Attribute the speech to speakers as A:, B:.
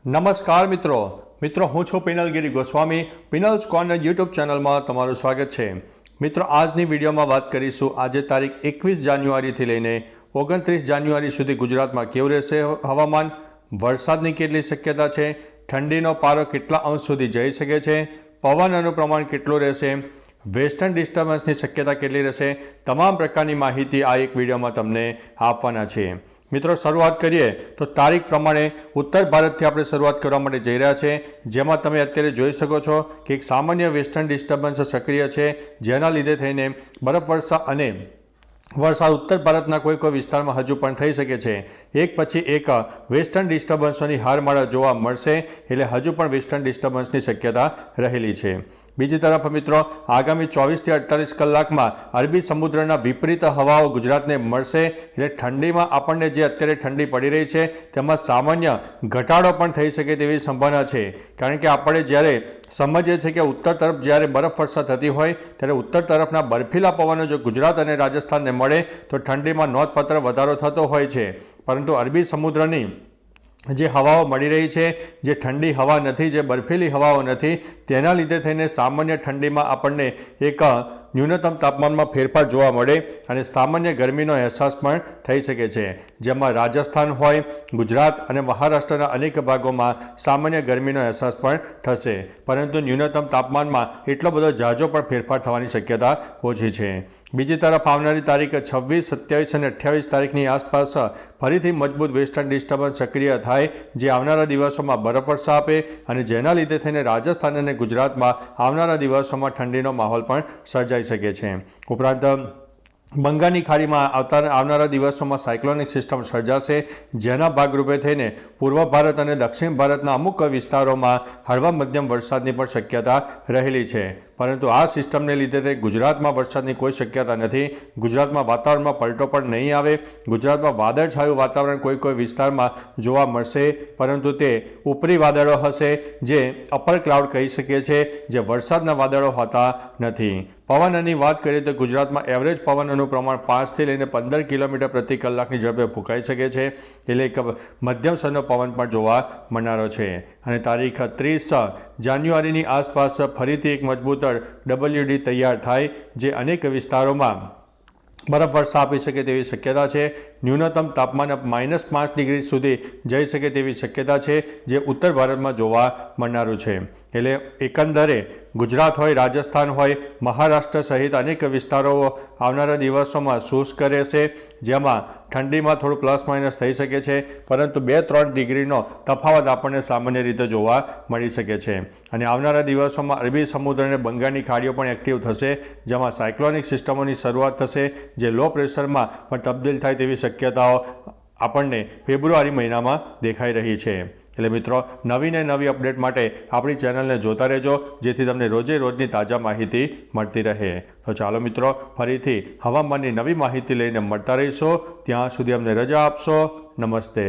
A: નમસ્કાર મિત્રો હું છું પિનલગીરી ગોસ્વામી। પિનલ્સ કોર્નર યુટ્યુબ ચેનલમાં તમારું સ્વાગત છે। મિત્રો આજની વિડીયોમાં વાત કરીશું આજે તારીખ 21 જાન્યુઆરીથી લઈને 29 જાન્યુઆરી સુધી ગુજરાતમાં કેવું રહેશે હવામાન, વરસાદની કેટલી શક્યતા છે, ઠંડીનો પારો કેટલા અંશ સુધી જઈ શકે છે, પવનનું પ્રમાણ કેટલું રહેશે, વેસ્ટર્ન ડિસ્ટર્બન્સની શક્યતા કેટલી રહેશે, તમામ પ્રકારની માહિતી આ એક વિડીયોમાં તમને આપવાના છે। મિત્રો શરૂઆત કરીએ તો તારીખ પ્રમાણે ઉત્તર ભારતથી આપણે શરૂઆત કરવા માટે જઈ રહ્યા છે, જેમાં તમે અત્યારે જોઈ શકો છો કે એક સામાન્ય વેસ્ટર્ન ડિસ્ટર્બન્સ સક્રિય છે, જેના લીધે થઈને બરફવર્ષા અને વરસાદ ઉત્તર ભારતના કોઈ વિસ્તારમાં હજુ પણ થઈ શકે છે। એક પછી એક વેસ્ટર્ન ડિસ્ટર્બન્સોની હારમાળા જોવા મળશે, એટલે હજુ પણ વેસ્ટર્ન ડિસ્ટર્બન્સની શક્યતા રહેલી છે। બીજી તરફ મિત્રો આગામી 24 થી 48 કલાકમાં અરબી સમુદ્રના વિપરીત હવાઓ ગુજરાતને મળશે, એટલે ઠંડીમાં આપણને જે અત્યારે ઠંડી પડી રહી છે તેમાં સામાન્ય ઘટાડો પણ થઈ શકે તેવી સંભાવના છે। કારણ કે આપણે જ્યારે સમજીએ છીએ કે ઉત્તર તરફ જ્યારે બરફવર્ષા થતી હોય ત્યારે ઉત્તર તરફના બર્ફીલા પવનો જો ગુજરાત અને રાજસ્થાનને મળે તો ઠંડીમાં નોંધપાત્ર વધારો થતો હોય છે, પરંતુ અરબી સમુદ્રની જે હવાઓ મળી રહી છે, જે ઠંડી હવા નથી, જે બર્ફીલી હવાઓ નથી, તેના લીધે થઈને સામાન્ય ઠંડીમાં આપણને એક ન્યૂનતમ તાપમાનમાં ફેરફાર જોવા મળે અને સામાન્ય ગરમીનો અહેસાસ પણ થઈ શકે છે, જેમાં રાજસ્થાન હોય, ગુજરાત અને મહારાષ્ટ્રના અનેક ભાગોમાં સામાન્ય ગરમીનો અહેસાસ પણ થશે, પરંતુ ન્યૂનતમ તાપમાનમાં એટલો બધો ઝાઝો પણ ફેરફાર થવાની શક્યતા ઓછી છે। બીજી તરફ આવનારી તારીખ 26, 27 અને 28 તારીખની આસપાસ ફરીથી મજબૂત વેસ્ટર્ન ડિસ્ટર્બન્સ સક્રિય થાય, જે આવનારા દિવસોમાં બરફવર્ષા આપે અને જેના લીધે થઈને રાજસ્થાન અને ગુજરાતમાં આવનારા દિવસોમાં ઠંડીનો માહોલ પણ સર્જાઈ શકે છે। ઉપરાંત બંગાળની ખાડીમાં આવનારા દિવસોમાં સાયક્લોનિક સિસ્ટમ સર્જાશે, જેના ભાગરૂપે થઈને પૂર્વ ભારત અને દક્ષિણ ભારતના અમુક વિસ્તારોમાં હળવા મધ્યમ વરસાદની પણ શક્યતા રહેલી છે, પરંતુ આ સિસ્ટમને લીધે ગુજરાતમાં વરસાદની કોઈ શક્યતા નથી। ગુજરાતમાં વાતાવરણમાં પલટો પણ નહીં આવે। ગુજરાતમાં વાદળછાયું વાતાવરણ કોઈ વિસ્તારમાં જોવા મળશે, પરંતુ તે ઉપરી વાદળો હશે, જે અપર ક્લાઉડ કહી શકીએ છીએ, જે વરસાદના વાદળો હોતા નથી। પવનની વાત કરીએ તો ગુજરાતમાં એવરેજ પવનનું પ્રમાણ 5 થી લઈને 15 કિલોમીટર પ્રતિ કલાકની ઝડપે ફૂંકાઈ શકે છે, એટલે એક મધ્યમ સ્તરનો પવન પણ જોવા મળનારો છે। અને તારીખ 30 જાન્યુઆરીની આસપાસ ફરીથી એક મજબૂત WD તૈયાર થાય, જે અનેક વિસ્તારોમાં બરફવર્ષા આપી શકે તેવી શક્યતા છે। ન્યૂનતમ તાપમાન -5 ડિગ્રી સુધી જઈ શકે તેવી શક્યતા છે, જે ઉત્તર ભારતમાં જોવા મળનારું છે। એટલે એકંદરે ગુજરાત હોય, રાજસ્થાન હોય, મહારાષ્ટ્ર સહિત અનેક વિસ્તારો આવનારા દિવસોમાં શુષ્ક રહેશે, જેમાં ઠંડીમાં થોડું પ્લસ માઇનસ થઈ શકે છે, પરંતુ 2-3 ડિગ્રીનો તફાવત આપણને સામાન્ય રીતે જોવા મળી શકે છે। અને આવનારા દિવસોમાં અરબી સમુદ્ર અને બંગાળની ખાડીઓ પણ એક્ટિવ થશે, જેમાં સાયક્લોનિક સિસ્ટમોની શરૂઆત થશે, જે લો પ્રેશરમાં પણ તબદીલ થાય તેવી શક્યતાઓ આપણને ફેબ્રુઆરી મહિનામાં દેખાઈ રહી છે। એટલે મિત્રો નવી અપડેટ માટે આપણી ચેનલને જોતા રહેજો, જેથી તમને રોજની તાજા માહિતી મળતી રહે। તો ચાલો મિત્રો ફરીથી હવામાનની નવી માહિતી લઈને મળતા રહીશો, ત્યાં સુધી અમને રજા આપશો। નમસ્તે।